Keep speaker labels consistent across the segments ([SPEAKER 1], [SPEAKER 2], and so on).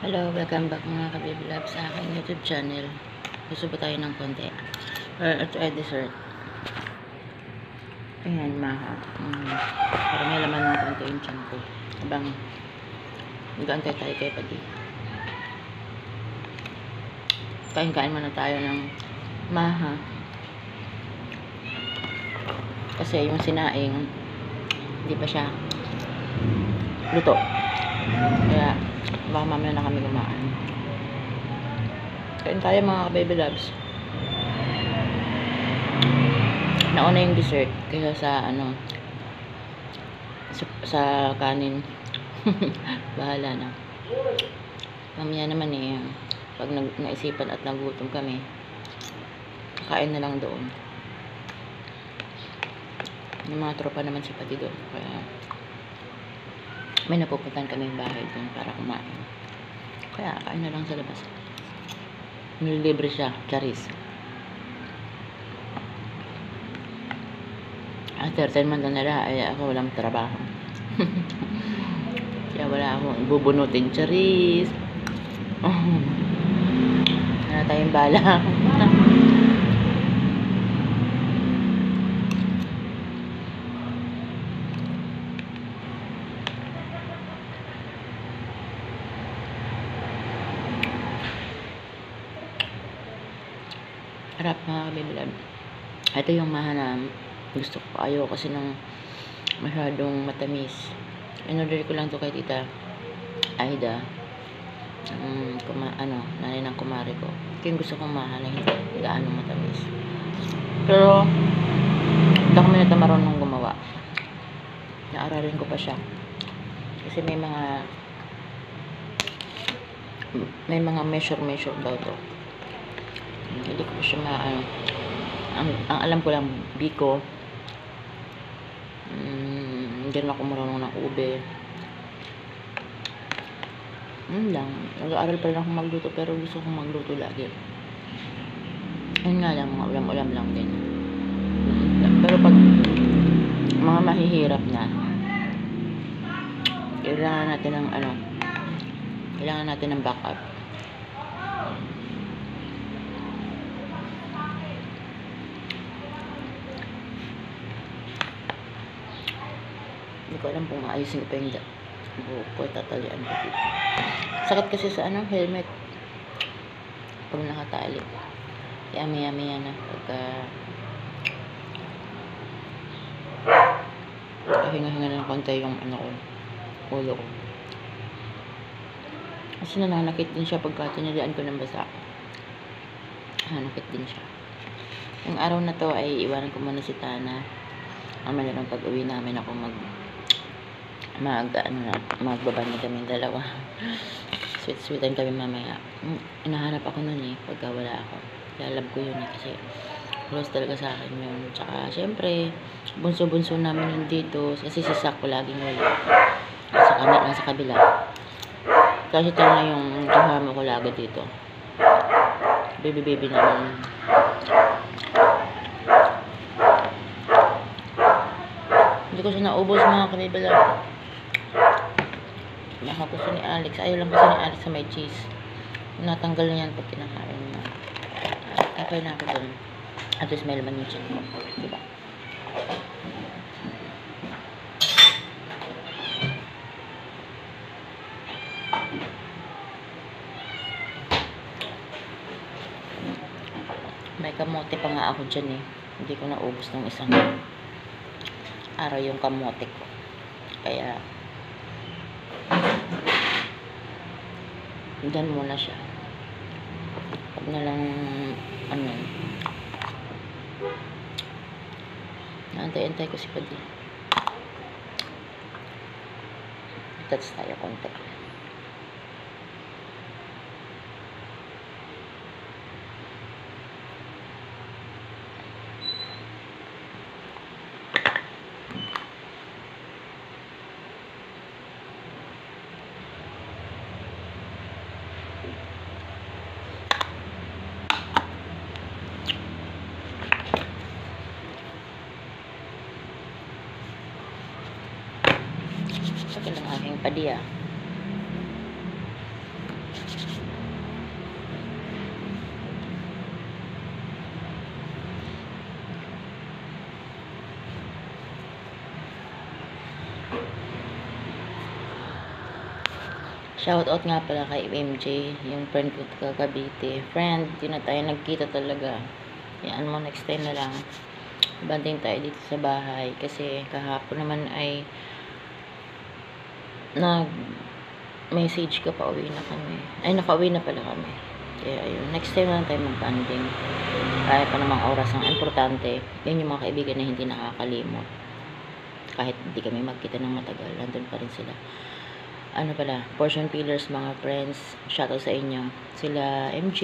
[SPEAKER 1] Hello, welcome back mga ka-baby love sa aking YouTube channel. Gusto ba tayo ng konti? Ito ay dessert. Ayan, maha. Para may laman ng konti yung tiyan ko. Habang nag-aantay tayo kay Padi. Kain-kain muna tayo ng maha. Kasi yung sinaing, hindi pa siya luto. Kaya baka mamaya na kami kumain. Kain tayo mga baby loves. Nauna yung dessert kaysa sa sa kanin. Bahala na. Mamaya naman pag naisipan at nagutom kami, kain na lang doon. Yung mga tropa naman si Pati doon. Kaya may napupuntan kami yung bahay doon para kumain. Kaya kain na lang sa labas. Nililibre siya, charis. After 10 months na nila, ay ako walang trabaho. Kaya wala akong bubunutin, charis. Wala tayong bala. Harap mga baby love. Ito yung maha gusto ko. Ayaw kasi ng masyadong matamis. In-order ko lang to kay Tita Aida. Nanay ng kumare ko. Ito yung gusto kong maha na hindi gaano matamis. Pero hindi kami na marunong gumawa. Naaralin ko pa siya. Kasi may mga measure daw to. Hindi ko pa siya ang alam ko lang biko. Hindi rin ako marunong ng ube. Lang. Nag-aaral pa rin ako magluto pero gusto kong magluto lagi. Yun nga lang, mga ulam-ulam lang din. Pero pag mga mahihirap na, kailangan natin ng backup. Hindi ko alam kung maayusin ko pa yung buhok ko, tatalian ko dito. Sakit kasi sa helmet pag nakatali. Yami yan pagka hinga-hinga na ng konti yung ulo ko. Kasi nananakit din siya pagka tinalian ko ng basa. Nananakit din siya. Yung araw na to ay iwanan ko muna si Tana. Mamaya lang pag uwi namin ako magbabanda kami dalawa. Sweet-sweetan kami mamaya. Inahanap ako nun pagka wala ako. Lalab ko yun kasi close talaga sa akin yun. Tsaka syempre bunso-bunso namin yun dito kasi si Sak ko laging wala. Nasa kabila. Kasi ito na yung kasama ko lagi dito. Baby naman. Hindi ko siya naubos mga kabibala. Gusto ni Alex. Ayaw lang kasi ni Alex sa may cheese. Natanggal na yan pag kinakain mo. Okay na ako dun. At least may laman yung cheese mo. Diba? May kamote pa nga ako dyan Hindi ko naubos ng isang araw yung kamote ko. Kaya dyan muna siya. Pag na lang naantay-antay ko si Padi. Touch tayo konti. Sakit lang aking Padi Shoutout nga pala kay MJ, yung friend ko taga Cavite. Friend, di na tayo nagkita talaga. Yan mo, next time na lang. Banding tayo dito sa bahay. Kasi kahapon naman ay nag-message ka pa, uwi na kami. Ay, nakauwi na pala kami. Kaya ayun, next time na lang tayo mag-banding. Kaya pa namang oras ang importante. Yan yung mga kaibigan na hindi nakakalimot. Kahit hindi kami magkita ng matagal, nandun pa rin sila. Ano pala, portion pillars mga friends, shoutout sa inyo. Sila MJ,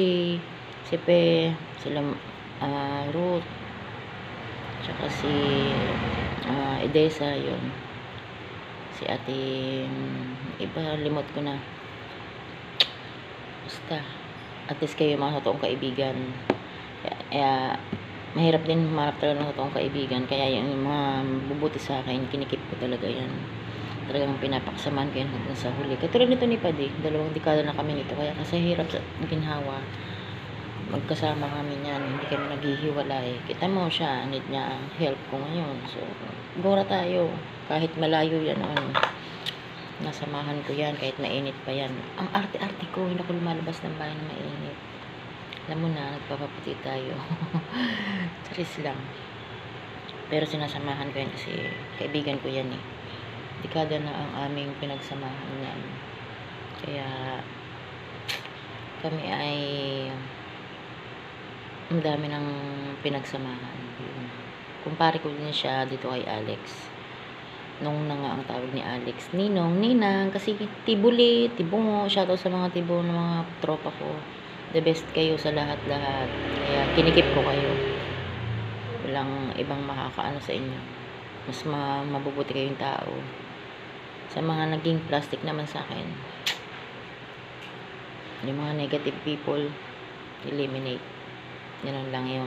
[SPEAKER 1] si Pe, sila Ruth, tsaka si Edesa, yun. Si ate, iba, limot ko na. Basta, at least kayo mga totoong kaibigan. Kaya mahirap din humarap talaga ng totoong kaibigan. Kaya yung mga bubuti sa akin, kinikip ko talaga yan. Talagang pinapaksaman ko yan hanggang sa huli. Katulad nito ni Padi, 2 dekada na kami nito. Kaya kasi hirap sa ginhawa. Magkasama kami niyan, hindi kami naghihiwalay. Kita mo siya, need niya ang help ko ngayon. So, gora tayo. Kahit malayo yan, nasamahan ko yan, kahit mainit pa yan. Ang arte-arte ko, hindi ako lumalabas ng bahay na mainit. Alam mo na, nagpapaputi tayo. Charis lang. Pero sinasamahan ko yan kasi kaibigan ko yan eh. Dekada na ang aming pinagsamahan yan. Kaya kami ay ang dami ng pinagsamahan. Kumpare ko din siya dito kay Alex. Nung na nga ang tawag ni Alex, Ninong, Ninang, kasi Tibuli, Tibungo, shoutout sa mga Tibo ng mga tropa ko. The best kayo sa lahat-lahat. Kaya kinikip ko kayo. Walang ibang makakaano sa inyo. Mas mabubuti kayong tao. Sa mga naging plastic naman sa akin, yung mga negative people, eliminate. Ganun lang yun.